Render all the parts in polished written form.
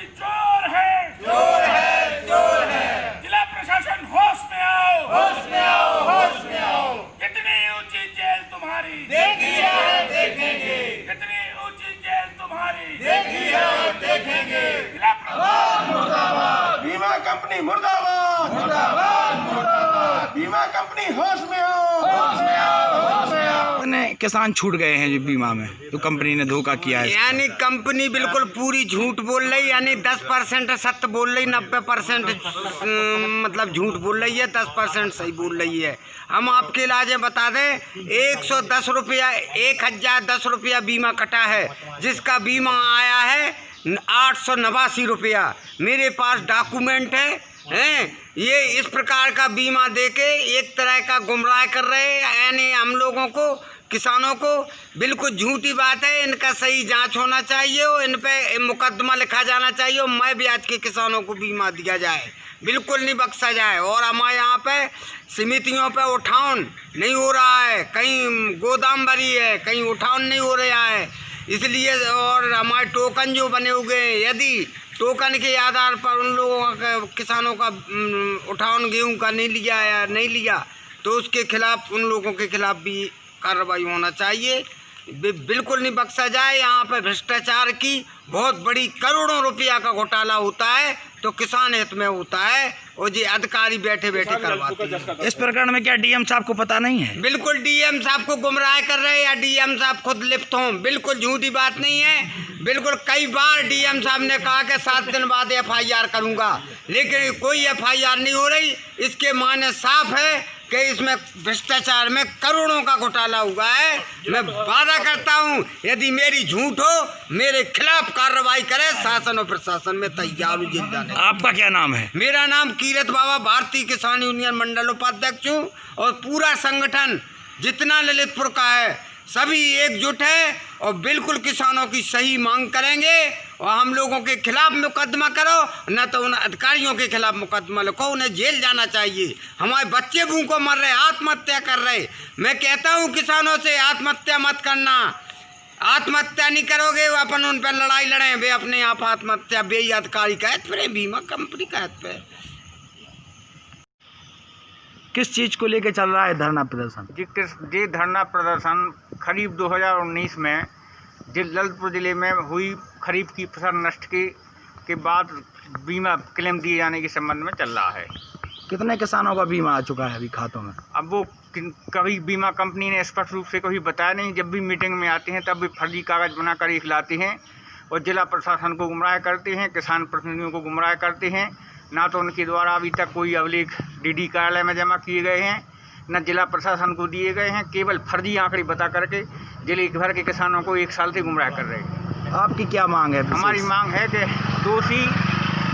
की जोर है, जोर है, जोर है। जिला प्रशासन होश में आओ, होश में आओ, होश में आओ। कितनी ऊंची जेल तुम्हारी देखी है, देखेंगे। कितनी ऊंची जेल तुम्हारी देखी है, देखेंगे। जिला मुर्दाबाद, बीमा कंपनी मुर्दाबाद, मुर्दाबाद, मुर्दाबाद। बीमा कंपनी होश में आओ, होश में आओ, होश में आओ। कितने किसान छूट गए हैं जो बीमा में, तो कंपनी ने धोखा किया है। यानी कंपनी बिल्कुल पूरी झूठ बोल रही, यानी 10% सत्य बोल रही, 90% मतलब झूठ बोल रही है, 10% सही बोल रही है। हम आपके इलाजे बता दें, 110 रुपया, 1010 रुपया बीमा कटा है, जिसका बीमा आया है 889 रुपया। मेरे पास डॉक्यूमेंट है। ये इस प्रकार का बीमा देके एक तरह का गुमराह कर रहे हैं, यानी हम लोगों को, किसानों को। बिल्कुल झूठी बात है। इनका सही जांच होना चाहिए और इन पे मुकदमा लिखा जाना चाहिए और मैं भी आज के किसानों को बीमा दिया जाए, बिल्कुल नहीं बख्शा जाए। और हमारे यहाँ पे समितियों पे उठान नहीं हो रहा है, कहीं गोदाम भरी है, कहीं उठान नहीं हो रहा है, इसलिए। और हमारे टोकन जो बने हुए हैं, यदि टोकन के आधार पर उन लोगों का, किसानों का उठान गेहूं का नहीं लिया या नहीं लिया, तो उसके खिलाफ, उन लोगों के खिलाफ भी कार्रवाई होना चाहिए, बिल्कुल नहीं बख्शा जाए। यहाँ पर भ्रष्टाचार की बहुत बड़ी करोड़ों रुपया का घोटाला होता है, तो किसान हित में होता है, और ये अधिकारी बैठे बैठे करवाते हैं। इस प्रकरण में क्या डीएम साहब को पता नहीं है? बिल्कुल डीएम साहब को गुमराह कर रहे हैं, या डीएम साहब खुद लिप्त हों, बिल्कुल झूठी बात नहीं है। बिल्कुल कई बार डीएम साहब ने कहा कि 7 दिन बाद एफआईआर करूंगा, लेकिन कोई एफआईआर नहीं हो रही। इसके माने साफ है कि इसमें भ्रष्टाचार में करोड़ों का घोटाला हुआ है। मैं वादा करता हूं, यदि मेरी झूठ हो, मेरे खिलाफ कार्रवाई करे, शासन और प्रशासन में तैयार हूं जिल जाने। आपका क्या नाम है? मेरा नाम कीरत बाबा, भारतीय किसान यूनियन मंडल उपाध्यक्ष हूँ, और पूरा संगठन जितना ललितपुर का है सभी एकजुट है, और बिल्कुल किसानों की सही मांग करेंगे। और हम लोगों के खिलाफ मुकदमा करो, न तो उन अधिकारियों के खिलाफ मुकदमा लिखो, उन्हें जेल जाना चाहिए। हमारे बच्चे भूखों मर रहे, आत्महत्या कर रहे। मैं कहता हूँ किसानों से, आत्महत्या मत करना। आत्महत्या नहीं करोगे, वो अपन उन पर लड़ाई लड़े, वे अपने आप आत्महत्या बे अधिकारी का पे, बीमा कंपनी का पे। किस चीज को लेके चल रहा है धरना प्रदर्शन? जी धरना प्रदर्शन खरीफ 2019 में ललितपुर जिले में हुई खरीफ की फसल नष्ट के बाद बीमा क्लेम दिए जाने के संबंध में चल रहा है। कितने किसानों का बीमा आ चुका है अभी खातों में? अब वो कभी बीमा कंपनी ने स्पष्ट रूप से कभी बताया नहीं। जब भी मीटिंग में आते हैं तब भी फर्जी कागज़ बनाकर एक लाते हैं और जिला प्रशासन को गुमराह करते हैं, किसान प्रतिनिधियों को गुमराह करते हैं। ना तो उनके द्वारा अभी तक कोई अभिलेख डीडी कार्यालय में जमा किए गए हैं, न जिला प्रशासन को दिए गए हैं। केवल फर्जी आंकड़े बता करके जिले भर के किसानों को 1 साल से गुमराह कर रहे हैं। आपकी क्या मांग है? हमारी मांग है कि दोषी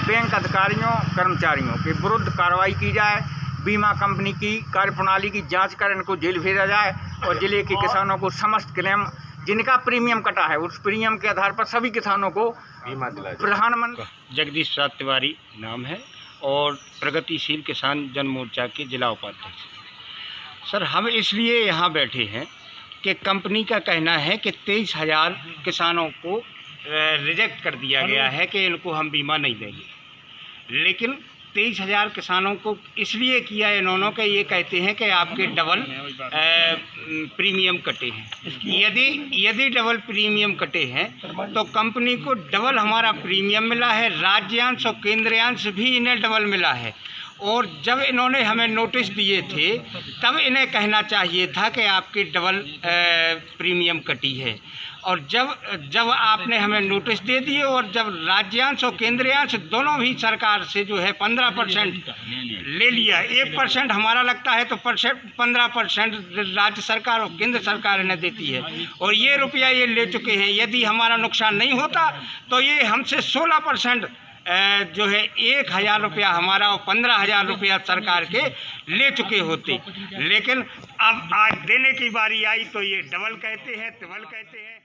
बैंक अधिकारियों, कर्मचारियों के विरुद्ध कार्रवाई की जाए, बीमा कंपनी की कार्यप्रणाली की जांच कर इनको जेल भेजा जाए, और जिले के किसानों को समस्त क्लेम जिनका प्रीमियम कटा है, उस प्रीमियम के आधार पर सभी किसानों को बीमा दिलाया जाए। प्रधानमंत्री जगदीश प्रसाद तिवारी नाम है और प्रगतिशील किसान जन मोर्चा के जिला उपाध्यक्ष। सर, हम इसलिए यहाँ बैठे हैं कि कंपनी का कहना है कि 23,000 किसानों को रिजेक्ट कर दिया गया है कि इनको हम बीमा नहीं देंगे। लेकिन 23,000 किसानों को इसलिए किया इन्होंने कि ये कहते हैं कि आपके डबल प्रीमियम कटे हैं। यदि डबल प्रीमियम कटे हैं तो कंपनी को डबल हमारा प्रीमियम मिला है, राज्यांश और केंद्रीयांश भी इन्हें डबल मिला है। और जब इन्होंने हमें नोटिस दिए थे तब इन्हें कहना चाहिए था कि आपकी डबल प्रीमियम कटी है। और जब आपने हमें नोटिस दे दिए और जब राज्यांश और केंद्रीयांश दोनों भी सरकार से जो है 15% ले लिया, 1% हमारा लगता है तो 15% राज्य सरकार और केंद्र सरकार इन्हें देती है, और ये रुपया ये ले चुके हैं। यदि हमारा नुकसान नहीं होता तो ये हमसे 16% जो है 1,000 रुपया हमारा और 15,000 रुपया सरकार के ले चुके होते। लेकिन अब आज देने की बारी आई तो ये डबल कहते हैं, ट्रिपल कहते हैं।